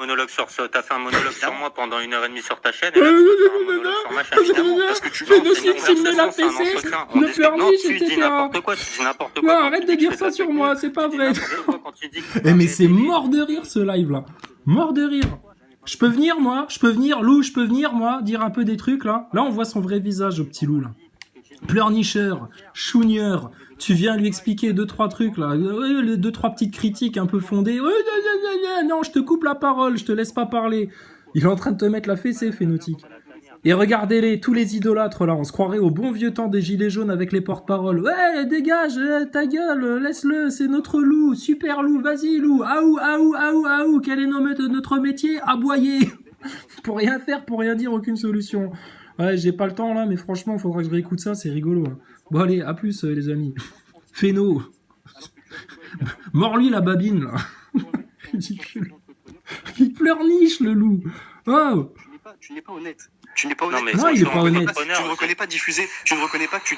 monologue sur moi pendant 1h30 sur ta chaîne, et là, tu veux faire un monologue sur ma chaîne, évidemment. Parce que tu me la fessée, ne pleurniche, etc. Tu dis n'importe quoi, Non, arrête de dire ça sur moi, c'est pas vrai. Mais c'est mort de rire, ce live-là. Mort de rire. Je peux venir, moi? Je peux venir, Lou, je peux venir, moi, dire un peu des trucs, là? Là, on voit son vrai visage, au petit Lou, là. Pleurnicheur, chougneur, tu viens lui expliquer 2-3 trucs là, 2-3 petites critiques un peu fondées. Non, je te coupe la parole, je te laisse pas parler. Il est en train de te mettre la fessée, Phénotique. Et regardez-les, tous les idolâtres là, on se croirait au bon vieux temps des gilets jaunes avec les porte-paroles. Ouais, dégage, ta gueule, laisse-le, c'est notre loup, super loup, vas-y loup, aou, quel est notre métier? Aboyer. Pour rien faire, pour rien dire, aucune solution. Ouais, j'ai pas le temps là, mais franchement, il faudra que je réécoute ça, c'est rigolo. Hein. Bon allez, à plus les amis. Phéno. Mors-lui la babine là. Ridicule. Il pleurniche le loup. Oh. Tu n'es pas honnête. Tu n'es pas honnête. Non, il est pas honnête. Tu ne reconnais pas diffuser. Tu ne reconnais pas que tu...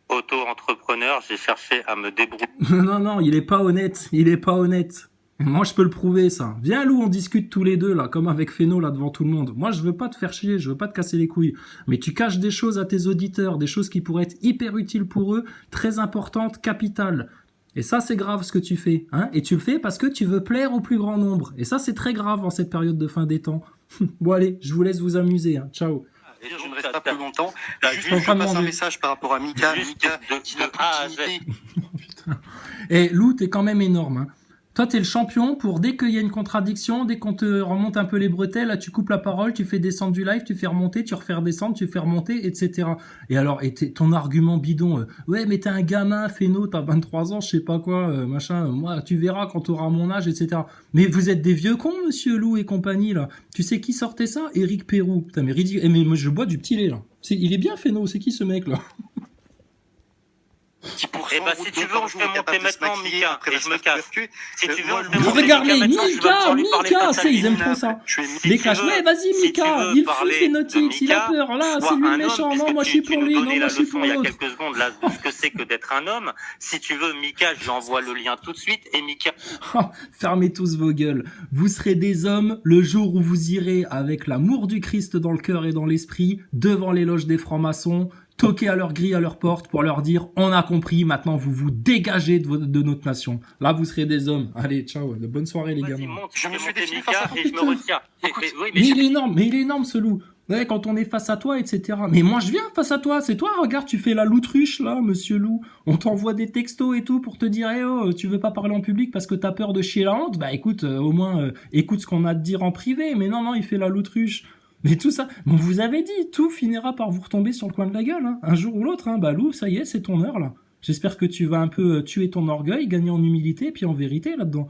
Auto-entrepreneur, j'ai cherché à me débrouiller. Non, il est pas honnête. Il est pas honnête. Moi, je peux le prouver, ça. Viens, Lou, on discute tous les deux, là, comme avec Phéno, là, devant tout le monde. Moi, je veux pas te faire chier, je veux pas te casser les couilles. Mais tu caches des choses à tes auditeurs, des choses qui pourraient être hyper utiles pour eux, très importantes, capitales. Et ça, c'est grave, ce que tu fais. Hein, et tu le fais parce que tu veux plaire au plus grand nombre. Et ça, c'est très grave en cette période de fin des temps. Bon, allez, je vous laisse vous amuser. Hein. Ciao. Et je ne reste pas plus longtemps. Juste, je passe un message par rapport à Mika. Mika, qui n'a plus de dignité. Putain. Et Lou, t'es quand même énorme, hein. Toi, t'es le champion pour dès qu'il y a une contradiction, dès qu'on te remonte un peu les bretelles, là, tu coupes la parole, tu fais descendre du live, tu fais remonter, tu refais redescendre, tu fais remonter, etc. Et alors, ton argument bidon, ouais, mais t'es un gamin, Phéno, t'as 23 ans, je sais pas quoi, machin, moi, tu verras quand t'auras mon âge, etc. Mais vous êtes des vieux cons, monsieur Lou et compagnie, là. Tu sais qui sortait ça? Éric Pérou. Putain, mais ridicule. Mais moi, je bois du petit lait, là. Il est bien, Phéno, c'est qui ce mec, là? Eh bah, si tu veux, on se fait monter maintenant, Mika, et je me casse. Si tu veux, on se fait monter. Regardez, Mika, c'est, ils aiment trop ça. Les clashs, ouais, vas-y, Mika, il fout Phénotique, il a peur, là, c'est lui le méchant, non, moi je suis pour lui, non, moi je suis pour l'autre. Il y a quelques secondes, là, de ce que c'est que d'être un homme. Si tu veux, Mika, je lui envoie le lien tout de suite, et Mika... Fermez tous vos gueules. Vous serez des hommes le jour où vous irez avec l'amour du Christ dans le cœur et dans l'esprit, devant les loges des francs-maçons, toquer à leur grille, à leur porte pour leur dire « On a compris, maintenant vous vous dégagez de notre nation. » Là, vous serez des hommes. Allez, ciao. Bonne soirée, les gars. Je me suis défini face à toi et je me retire. Mais il est énorme, ce loup. Ouais, quand on est face à toi, etc. Mais moi, je viens face à toi. C'est toi, regarde, tu fais la loutruche, là, monsieur Loup. On t'envoie des textos et tout pour te dire « Eh oh, tu veux pas parler en public parce que t'as peur de chier la honte ?» Bah écoute, au moins, écoute ce qu'on a à te dire en privé. Mais non, il fait la loutruche. Mais tout ça, bon, vous avez dit, tout finira par vous retomber sur le coin de la gueule, hein. Un jour ou l'autre, hein. Bah Lou, ça y est, c'est ton heure, là. J'espère que tu vas un peu tuer ton orgueil, gagner en humilité, puis en vérité, là-dedans.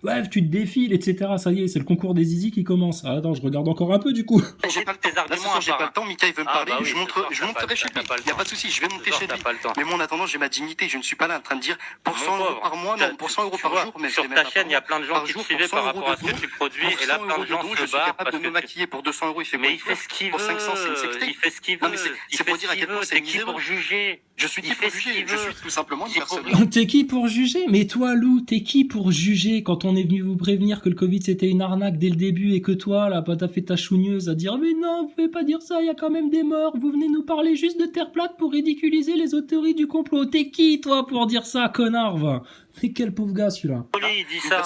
Ouais, tu te défiles, etc. Ça y est, c'est le concours des zizi qui commence. Ah, attends, je regarde encore un peu, du coup. J'ai pas le temps. Là, ce soir, j'ai pas le temps. Mika, il veut me parler. Je monterai chez lui. Il n'y a pas de souci. Je vais monter chez lui. Mais moi, en attendant, j'ai ma dignité. Je ne suis pas là en train de dire pour 100 euros par mois, non, pour 100 euros par jour. Mais sur ta chaîne, il y a plein de gens qui te suivaient par rapport à ce que tu produis. Et là, plein de gens se barrent. Je suis capable de me maquiller pour 200 euros. Mais il fait ce qu'il veut. Pour 500, c'est une sextape. Il fait ce qu'il veut. C'est pour dire à quel point c'est qui pour juger. Je suis qui pour juger? Je suis tout simplement une personne. T'es qui pour juger? Mais toi, Lou, t'es qui pour juger quand on est venu vous prévenir que le Covid c'était une arnaque dès le début et que toi, là, t'as fait ta chougneuse à dire mais non, vous pouvez pas dire ça, il y a quand même des morts, vous venez nous parler juste de terre plate pour ridiculiser les autres théories du complot. T'es qui, toi, pour dire ça, connard, va? Mais quel pauvre gars, celui-là. Il dit ça.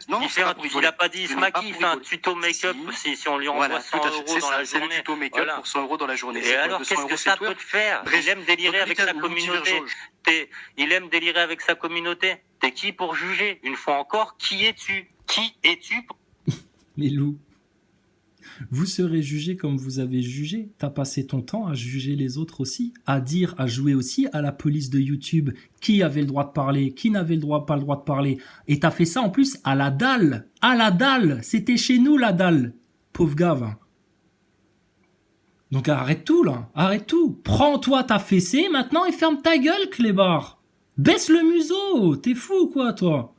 Non, il a pas dit, il se maquille, il fait un tuto make-up si on lui envoie 100 euros dans la journée. C'est le tuto make-up pour 100 euros dans la journée. Et alors, qu'est-ce que ça peut te faire? Il aime délirer avec sa communauté. Il aime délirer avec sa communauté. T'es qui pour juger? Une fois encore, qui es-tu? Qui es-tu? Mais Lou, vous serez jugé comme vous avez jugé. T'as passé ton temps à juger les autres aussi, à dire, à jouer aussi à la police de YouTube qui avait le droit de parler, qui n'avait pas le droit de parler. Et t'as fait ça en plus à la dalle. À la dalle. C'était chez nous la dalle. Pauvre gave. Donc arrête tout là. Arrête tout. Prends-toi ta fessée maintenant et ferme ta gueule, clébard. Baisse le museau. T'es fou quoi toi?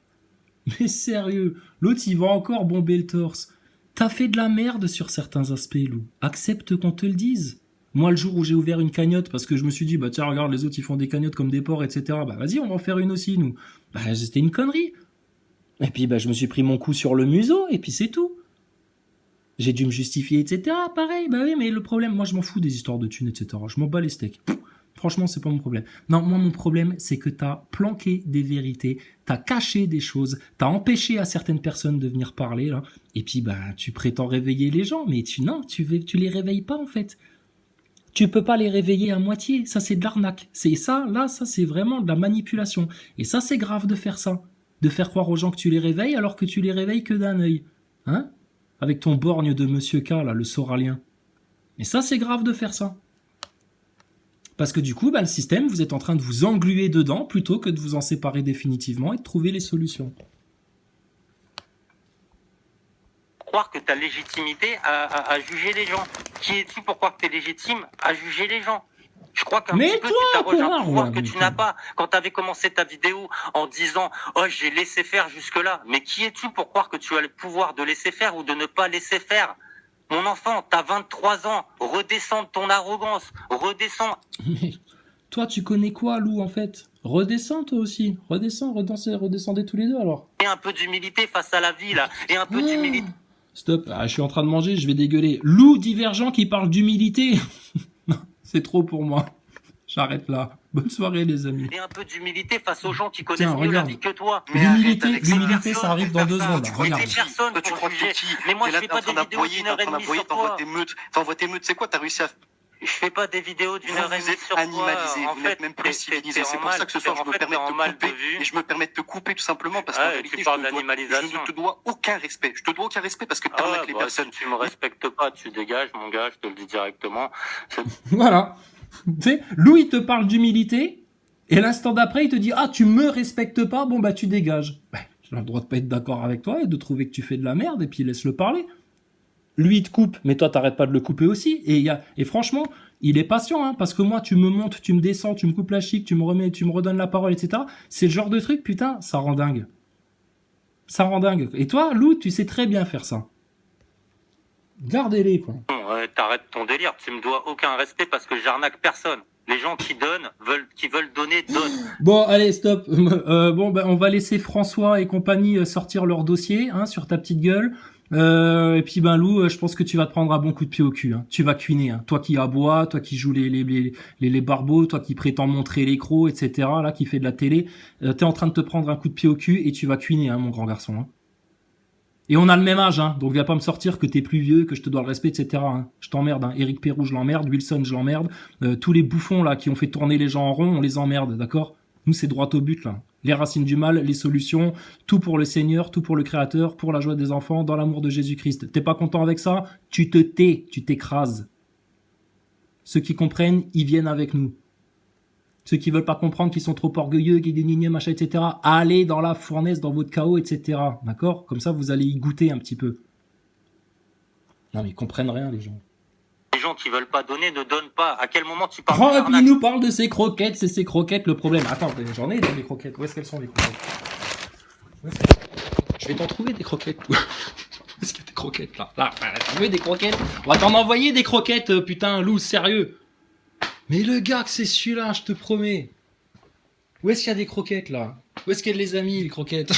Mais sérieux, l'autre il va encore bomber le torse. T'as fait de la merde sur certains aspects, Lou. Accepte qu'on te le dise. Moi, le jour où j'ai ouvert une cagnotte, parce que je me suis dit, bah tiens, regarde, les autres ils font des cagnottes comme des porcs, etc. Bah vas-y, on va en faire une aussi, nous. Bah c'était une connerie. Et puis bah je me suis pris mon coup sur le museau, et puis c'est tout. J'ai dû me justifier, etc. Pareil, bah oui, mais le problème, moi je m'en fous des histoires de thunes, etc. Je m'en bats les steaks. Franchement, c'est pas mon problème. Non, moi, mon problème, c'est que t'as planqué des vérités, t'as caché des choses, t'as empêché à certaines personnes de venir parler, là. Et puis, bah, tu prétends réveiller les gens, mais tu les réveilles pas, en fait. Tu peux pas les réveiller à moitié. Ça, c'est de l'arnaque. C'est ça, là, ça, c'est vraiment de la manipulation. Et ça, c'est grave de faire ça. De faire croire aux gens que tu les réveilles alors que tu les réveilles que d'un œil. Hein? Avec ton borgne de Monsieur K, là, le soralien. Et ça, c'est grave de faire ça. Parce que du coup, bah, le système, vous êtes en train de vous engluer dedans plutôt que de vous en séparer définitivement et de trouver les solutions. Croire que tu as légitimité à juger les gens. Qui es-tu pour croire que tu es légitime à juger les gens? Je crois qu'un petit peu, tu t'arroges un pouvoir que tu n'as pas. Quand tu avais commencé ta vidéo en disant « Oh, j'ai laissé faire jusque-là », mais qui es-tu pour croire que tu as le pouvoir de laisser faire ou de ne pas laisser faire? Mon enfant, t'as 23 ans, redescends de ton arrogance, redescends. Mais toi, tu connais quoi, Lou, en fait? Redescends, toi aussi. Redescendez tous les deux, alors. Et un peu d'humilité face à la vie, là. Et un peu d'humilité. Stop, je suis en train de manger, je vais dégueuler. Lou Divergent qui parle d'humilité. Non, c'est trop pour moi. J'arrête là. Bonne soirée, les amis. Et un peu d'humilité face aux gens qui connaissent mieux la vie que toi. L'humilité, ça arrive dans 2 secondes. Regarde. Tu crois que mais moi, je fais pas des vidéos d'une heure et demie sur toi. T'envoies tes meutes, c'est quoi? T'as réussi à... Je fais pas des vidéos d'une heure et demie sur toi. Animalisé, vous n'êtes même plus civilisé. C'est pour ça que ce soir, je me permets de te couper. Et je me permets de te couper tout simplement parce qu'en réalité, je ne te dois aucun respect. Je te dois aucun respect parce que t'arnaques les personnes. Si tu me respectes pas, tu dégages, mon gars, je te le dis directement. Voilà. Tu sais, Lou, il te parle d'humilité, et l'instant d'après, il te dit « Ah, tu me respectes pas, bon bah tu dégages. » J'ai le droit de pas être d'accord avec toi et de trouver que tu fais de la merde, et puis laisse-le parler. Lui, il te coupe, mais toi, t'arrêtes pas de le couper aussi. Et franchement, il est patient, hein, parce que moi, tu me montes, tu me descends, tu me coupes la chic, tu me redonnes la parole, etc. C'est le genre de truc, putain, ça rend dingue. Ça rend dingue. Et toi, Lou, tu sais très bien faire ça. Gardez-les, quoi. T'arrêtes ton délire, tu me dois aucun respect parce que j'arnaque personne. Les gens qui donnent, qui veulent donner, donnent. Bon, allez, stop. On va laisser François et compagnie sortir leur dossier, hein, sur ta petite gueule. Et puis, Lou, je pense que tu vas te prendre un bon coup de pied au cul, hein. Tu vas cuiner, hein. Toi qui aboies, toi qui joues les barbeaux, toi qui prétends montrer les crocs, etc., là, qui fait de la télé, t'es en train de te prendre un coup de pied au cul et tu vas cuiner, hein, mon grand garçon, hein. Et on a le même âge, hein, donc viens pas me sortir que t'es plus vieux, que je te dois le respect, etc. Hein. Je t'emmerde, hein. Éric Perrou, je l'emmerde, Wilson, je l'emmerde. Tous les bouffons là qui ont fait tourner les gens en rond, on les emmerde, d'accord? Nous, c'est droit au but, là. Les racines du mal, les solutions, tout pour le Seigneur, tout pour le Créateur, pour la joie des enfants, dans l'amour de Jésus-Christ. T'es pas content avec ça? Tu te tais, tu t'écrases. Ceux qui comprennent, ils viennent avec nous. Ceux qui veulent pas comprendre, qui sont trop orgueilleux, qui dénignent, machin, etc. Allez dans la fournaise, dans votre chaos, etc. D'accord? Comme ça, vous allez y goûter un petit peu. Non, mais ils comprennent rien, les gens. Les gens qui veulent pas donner ne donnent pas. À quel moment tu parles? Oh, et puis il nous parle de ses croquettes, c'est ses croquettes le problème. Attends, j'en ai des croquettes. Où est-ce qu'elles sont, les croquettes? Je vais t'en trouver des croquettes. Où est-ce qu'il y a des croquettes, là? Là, trouver des croquettes. On va t'en envoyer des croquettes, putain, Lou, sérieux. Mais le gars que c'est celui-là, je te promets. Où est-ce qu'il y a des croquettes, là? Où est-ce qu'elle les a mis, les croquettes?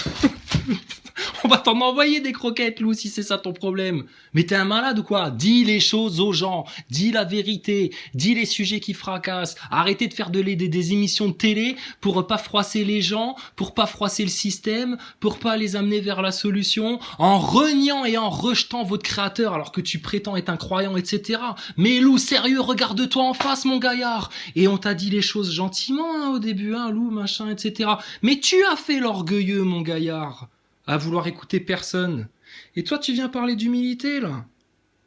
On va t'en envoyer des croquettes, Lou, si c'est ça ton problème. Mais t'es un malade ou quoi? Dis les choses aux gens, dis la vérité, dis les sujets qui fracassent. Arrêtez de faire des émissions de télé pour pas froisser les gens, pour pas froisser le système, pour pas les amener vers la solution, en reniant et en rejetant votre créateur alors que tu prétends être un croyant, etc. Mais Lou, sérieux, regarde-toi en face, mon gaillard. Et on t'a dit les choses gentiment, hein, au début, hein, Lou, machin, etc. Mais tu as fait l'orgueilleux, mon gaillard, à vouloir écouter personne. Et toi, tu viens parler d'humilité, là?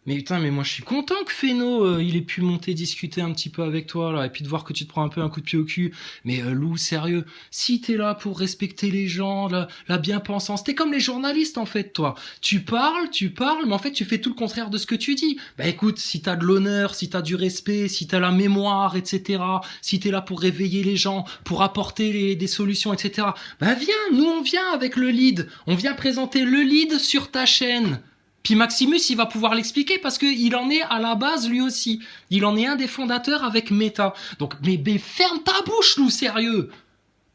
Mais putain, mais moi je suis content que Féno, il ait pu monter discuter un petit peu avec toi, là, et puis de voir que tu te prends un peu un coup de pied au cul. Mais Lou, sérieux, si t'es là pour respecter les gens, la bien-pensance, t'es comme les journalistes, en fait, toi. Tu parles, mais en fait, tu fais tout le contraire de ce que tu dis. Bah écoute, si t'as de l'honneur, si t'as du respect, si t'as la mémoire, etc., si t'es là pour réveiller les gens, pour apporter des solutions, etc., bah viens, nous on vient avec le lead. On vient présenter le lead sur ta chaîne. Puis Maximus, il va pouvoir l'expliquer parce qu'il en est à la base lui aussi. Il en est un des fondateurs avec Meta. Donc, mais ferme ta bouche, Lou, sérieux.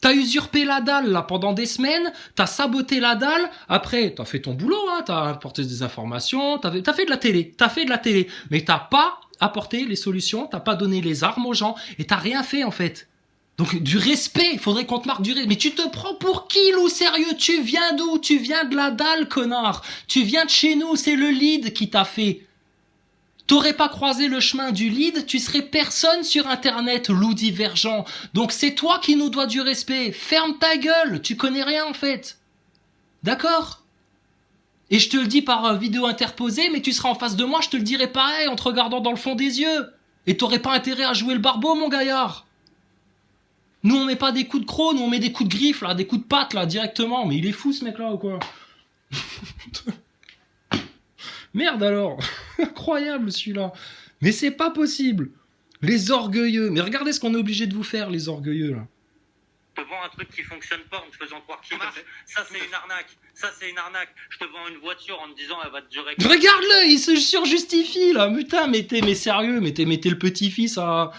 T'as usurpé la dalle, là, pendant des semaines, t'as saboté la dalle, après, t'as fait ton boulot, hein, t'as apporté des informations, t'as fait de la télé, mais t'as pas apporté les solutions, t'as pas donné les armes aux gens, et t'as rien fait, en fait. Donc, du respect, il faudrait qu'on te marque du respect. Mais tu te prends pour qui, Lou, sérieux? Tu viens d'où? Tu viens de la dalle, connard. Tu viens de chez nous, c'est le lead qui t'a fait. T'aurais pas croisé le chemin du lead, tu serais personne sur Internet, Lou Divergent. Donc c'est toi qui nous dois du respect. Ferme ta gueule, tu connais rien en fait. D'accord? Et je te le dis par vidéo interposée, mais tu seras en face de moi, je te le dirai pareil, en te regardant dans le fond des yeux. Et t'aurais pas intérêt à jouer le barbeau, mon gaillard. Nous on met pas des coups de croc, nous on met des coups de griffe, là, des coups de patte, là, directement. Mais il est fou ce mec-là ou quoi? Merde alors. Incroyable celui-là. Mais c'est pas possible. Les orgueilleux. Mais regardez ce qu'on est obligé de vous faire, les orgueilleux, là. Je te vends un truc qui fonctionne pas en te faisant croire qu'il marche. Ça, c'est une arnaque. Ça, c'est une arnaque. Je te vends une voiture en te disant elle va te durer. Regarde-le, il se surjustifie, là. Putain, mais sérieux, mettez le petit-fils à...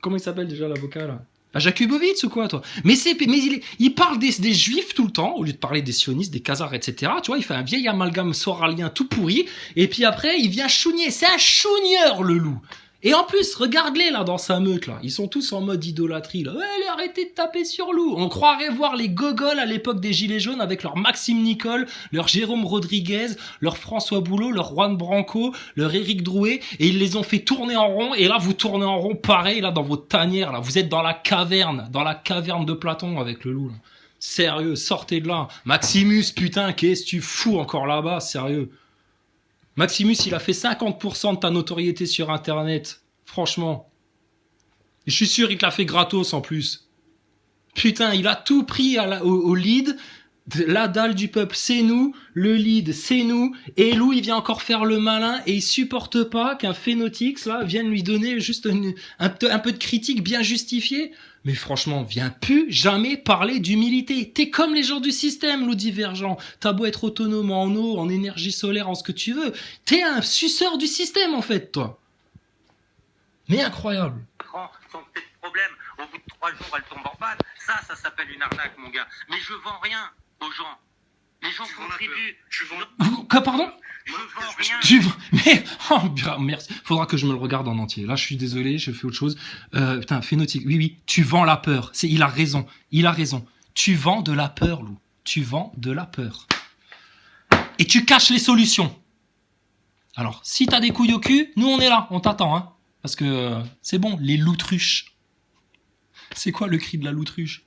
Comment il s'appelle déjà, l'avocat, là? À Jakubowicz ou quoi, toi? Mais il parle des juifs tout le temps, au lieu de parler des sionistes, des khazars, etc. Tu vois, il fait un vieil amalgame soralien tout pourri, et puis après, il vient chougner. C'est un chougneur, le loup. Et en plus, regarde-les, là, dans sa meute, là. Ils sont tous en mode idolâtrie, là. Ouais, allez, arrêtez de taper sur Lou. On croirait voir les gogols à l'époque des Gilets jaunes avec leur Maxime Nicole, leur Jérôme Rodriguez, leur François Boulot, leur Juan Branco, leur Éric Drouet, et ils les ont fait tourner en rond, et là, vous tournez en rond pareil, là, dans votre tanière, là. Vous êtes dans la caverne de Platon avec le loup, là. Sérieux, sortez de là. Maximus, putain, qu'est-ce que tu fous encore là-bas, sérieux? Maximus, il a fait 50% de ta notoriété sur Internet. Franchement. Et je suis sûr, il te l'a fait gratos en plus. Putain, il a tout pris au lead. La dalle du peuple, c'est nous. Le lead, c'est nous. Et Lou, il vient encore faire le malin et il supporte pas qu'un Phénotix, là, vienne lui donner juste un peu de critique bien justifiée. Mais franchement, viens plus jamais parler d'humilité. T'es comme les gens du système, Lou Divergent. T'as beau être autonome en eau, en énergie solaire, en ce que tu veux. T'es un suceur du système, en fait, toi. Mais incroyable. Sans peut-être problème, au bout de 3 jours, elle tombe en panne. Ça s'appelle une arnaque, mon gars. Mais je vends rien aux gens. Les gens contribuent. Quoi, pardon? Je vends rien. Mais, oh, merci. Faudra que je me le regarde en entier. Là, je suis désolé, je fais autre chose. Putain, Phénotique. Oui, tu vends la peur. Il a raison. Tu vends de la peur, Lou. Tu vends de la peur. Et tu caches les solutions. Alors, si t'as des couilles au cul, nous, on est là. On t'attend, hein. Parce que c'est bon, les loutruches. C'est quoi le cri de la loutruche?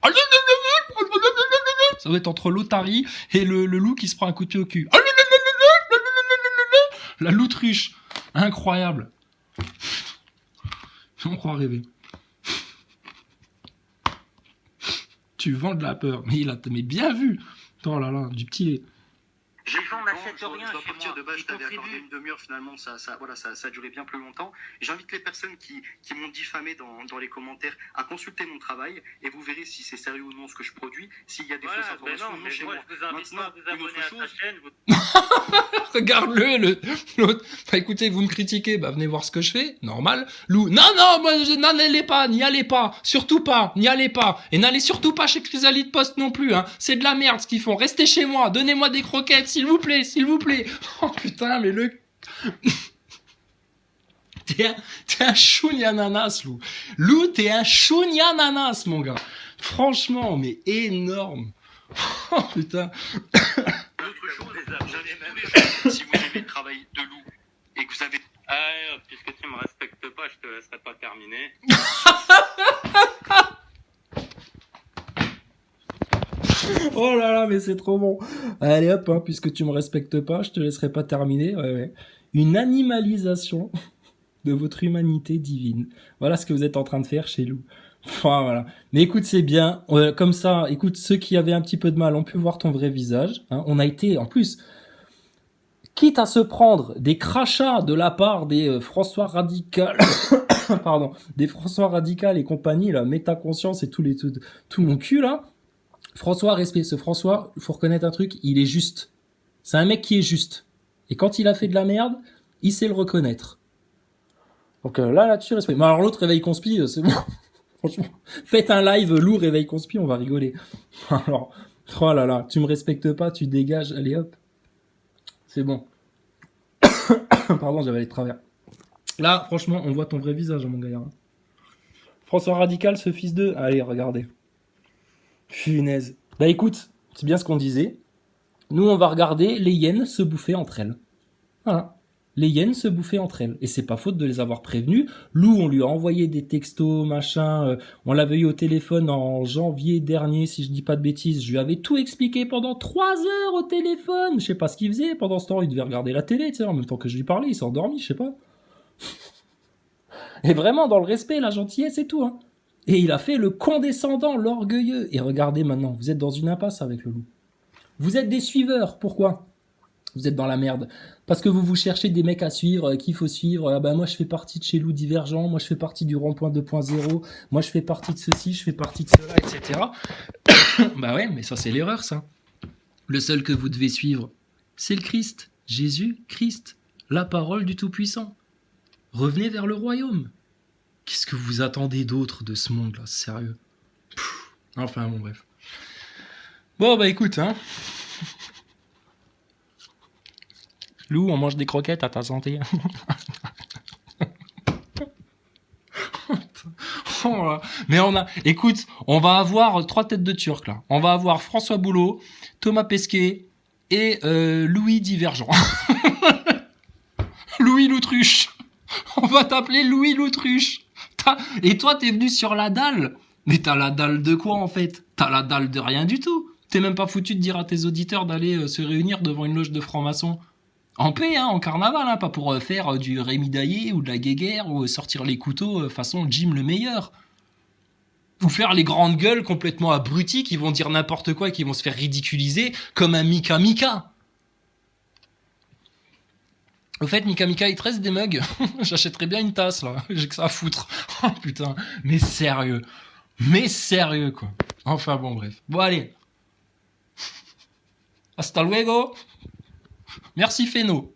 Ça doit être entre l'otarie et le loup qui se prend un coup de pied au cul. La loutruche. Incroyable. On croit rêver. Tu vends de la peur. Mais mais bien vu. Oh là là, du petit lait. Les gens n'achètent rien. Je dois partir de base, je t'avais accordé une demi-heure, finalement, ça a duré bien plus longtemps. J'invite les personnes qui m'ont diffamé dans les commentaires à consulter mon travail et vous verrez si c'est sérieux ou non ce que je produis. S'il y a des fausses informations, non chez moi. Je vous invite pas à vous abonner à sa chaîne. Regarde-le, l'autre. Bah, écoutez, vous me critiquez, bah venez voir ce que je fais, normal. Lou, non, n'allez pas, n'y allez pas, surtout pas, n'y allez pas. Et n'allez surtout pas chez Chrysalide Post non plus, hein. C'est de la merde ce qu'ils font. Restez chez moi, donnez-moi des croquettes, s'il vous plaît. Oh putain, mais le... T'es un chouniananas, Lou. Lou, t'es un chouniananas, mon gars. Franchement, mais énorme. Oh putain. Autre chose, si vous aimez le travail de Lou et que vous avez... puisque tu me respectes pas, je te laisserai pas terminer. Oh là là, mais c'est trop bon. Allez hop, hein, puisque tu me respectes pas, je te laisserai pas terminer. Ouais. Une animalisation de votre humanité divine. Voilà ce que vous êtes en train de faire chez Lou. Enfin, voilà. Mais écoute, c'est bien. Comme ça, écoute, ceux qui avaient un petit peu de mal ont pu voir ton vrai visage. Hein. On a été, en plus, quitte à se prendre des crachats de la part des François Radical, pardon, des François Radical et compagnie, là, métaconscience et tout mon cul, là. François, respect. Ce François, il faut reconnaître un truc, il est juste. C'est un mec qui est juste. Et quand il a fait de la merde, il sait le reconnaître. Donc là-dessus, respect. Mais alors l'autre, réveil conspi, c'est bon. Franchement, faites un live Lou réveil conspi, on va rigoler. Alors, oh là là, tu me respectes pas, tu dégages, allez hop. C'est bon. Pardon, j'avais les travers. Là, franchement, on voit ton vrai visage, mon gars. François Radical, ce fils de... Allez, regardez. Punaise. Bah écoute, c'est bien ce qu'on disait. Nous, on va regarder les hyènes se bouffer entre elles. Voilà. Les hyènes se bouffaient entre elles. Et c'est pas faute de les avoir prévenues. Lou, on lui a envoyé des textos, machin. On l'avait eu au téléphone en janvier dernier, si je dis pas de bêtises. Je lui avais tout expliqué pendant 3 heures au téléphone. Je sais pas ce qu'il faisait. Pendant ce temps, il devait regarder la télé, tu sais, en même temps que je lui parlais. Il s'est endormi, je sais pas. Et vraiment, dans le respect, la gentillesse et tout, hein. Et il a fait le condescendant, l'orgueilleux. Et regardez maintenant, vous êtes dans une impasse avec le loup. Vous êtes des suiveurs. Pourquoi ? Vous êtes dans la merde. Parce que vous cherchez des mecs à suivre, qu'il faut suivre. Ah bah moi, je fais partie de chez Loup Divergent. Moi, je fais partie du rond-point 2.0. Moi, je fais partie de ceci, je fais partie de cela, etc. Bah ouais, mais ça, c'est l'erreur, ça. Le seul que vous devez suivre, c'est le Christ. Jésus-Christ. La parole du Tout-Puissant. Revenez vers le royaume. Qu'est-ce que vous attendez d'autre de ce monde-là, sérieux ? Enfin, bon, bref. Bon, bah écoute, hein. Lou, on mange des croquettes à ta santé. Mais écoute, on va avoir 3 têtes de Turc là. On va avoir François Boulot, Thomas Pesquet et Louis Divergent. Louis Loutruche. On va t'appeler Louis Loutruche. Et toi, t'es venu sur la dalle. Mais t'as la dalle de quoi en fait ? T'as la dalle de rien du tout. T'es même pas foutu de dire à tes auditeurs d'aller se réunir devant une loge de francs-maçons. En paix, hein, en carnaval, hein, pas pour faire du Rémi Daillé ou de la guéguerre ou sortir les couteaux façon Jim le meilleur. Ou faire les grandes gueules complètement abrutis qui vont dire n'importe quoi et qui vont se faire ridiculiser comme un Mika Mika. Au fait, Mika Mika, il te reste des mugs. J'achèterais bien une tasse, là. J'ai que ça à foutre. Oh putain. Mais sérieux, quoi. Enfin bon, bref. Bon, allez. Hasta luego. Merci, Féno.